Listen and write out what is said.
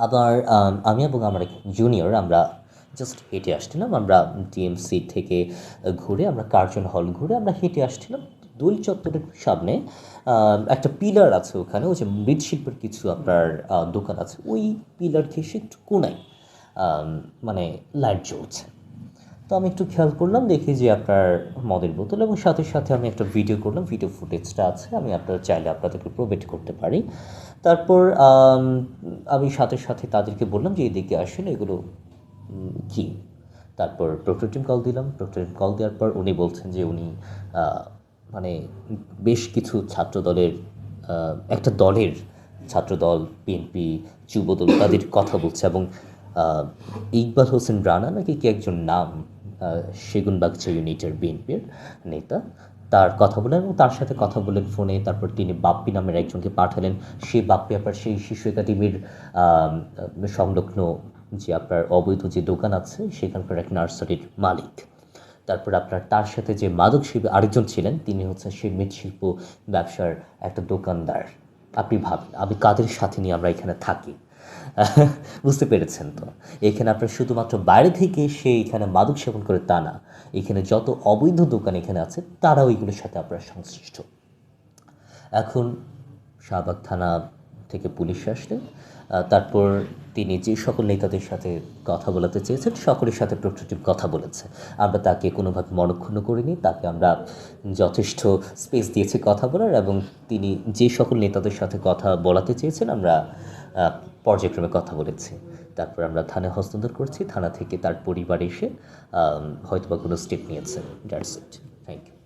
আবার আমি এবং আমার এক জুনিয়র আমরা জাস্ট হেঁটে আসছিলাম। আমরা টিএমসি থেকে ঘুরে আমরা কার্জন হল ঘুরে আমরা হেঁটে আসছিলাম। দোল চত্বরের সামনে একটা পিলার আছে ওখানে, ওই যে মৃৎশিল্পের কিছু আপনার দোকান আছে, ওই পিলার ঘেঁষে একটু কোনায় আম, মানে লাইট জ্বলছে। তো আমি একটু খেয়াল করলাম, দেখি যে আপনার মদের বোতল, এবং সাথে সাথে আমি একটা ভিডিও করলাম, ভিডিও ফুটেজটা আছে, আমি আপনারা চাইলে আপনাদেরকে প্রোভাইড করতে পারি। তারপর আমি সাথে সাথে তাদেরকে বললাম যে এদিকে আসেন, এগুলো কী। তারপর প্রক্টর টিম কল দিলাম। প্রক্টর টিম কল দেওয়ার পর উনি বলছেন যে উনি আহ, মানে বেশ কিছু ছাত্র দলের একটা দলের ছাত্রদল, বিএনপি, যুবদল, তাদের কথা বলছে, এবং আহ, ইকবাল হোসেন রানা নাকি কি একজন নাম, সেগুনবাগিচা ইউনিটের বিএনপির নেতা, তার কথা বলেন এবং তার সাথে কথা বলেন ফোনে। তারপর তিনি বাপ্পি নামের একজনকে পাঠালেন। সেই বাপ্পি আবার সেই শিশু একাডেমির সংলগ্ন যে আপনার অবৈধ যে দোকান আছে সেখানকার এক নার্সারির মালিক। তারপর আপনার তার সাথে যে মাদক সেবী আরেকজন ছিলেন, তিনি হচ্ছেন সেই মৃৎশিল্প ব্যবসার একটা দোকানদার। আপনি ভাবেন আমি কাদের সাথে নিয়ে আমরা এখানে থাকি। বুঝতে পেরেছেন তো? এখানে আপনার শুধুমাত্র বাইরে থেকে সে এখানে মাদক সেবন করে তা না, এখানে যত অবৈধ দোকান এখানে আছে তারাও এগুলোর সাথে আপনার সংশ্লিষ্ট। এখন শাহবাগ থানা থেকে পুলিশ আসলেন। তারপর তিনি যে সকল নেতাদের সাথে কথা বলাতে চেয়েছেন সকলের সাথে প্রক্টর কথা বলেছে। আমরা তাকে কোনোভাবে মনঃক্ষুণ্ণ করিনি, তাকে আমরা যথেষ্ট স্পেস দিয়েছি কথা বলার, এবং তিনি যে সকল নেতাদের সাথে কথা বলাতে চেয়েছেন আমরা পর্যায়ক্রমে কথা বলেছি। তারপর আমরা থানায় হস্তান্তর করছি, থানা থেকে তার পরিবার এসে হয়তোবা কোনো স্টেপ নিয়েছে। That's it. Thank you.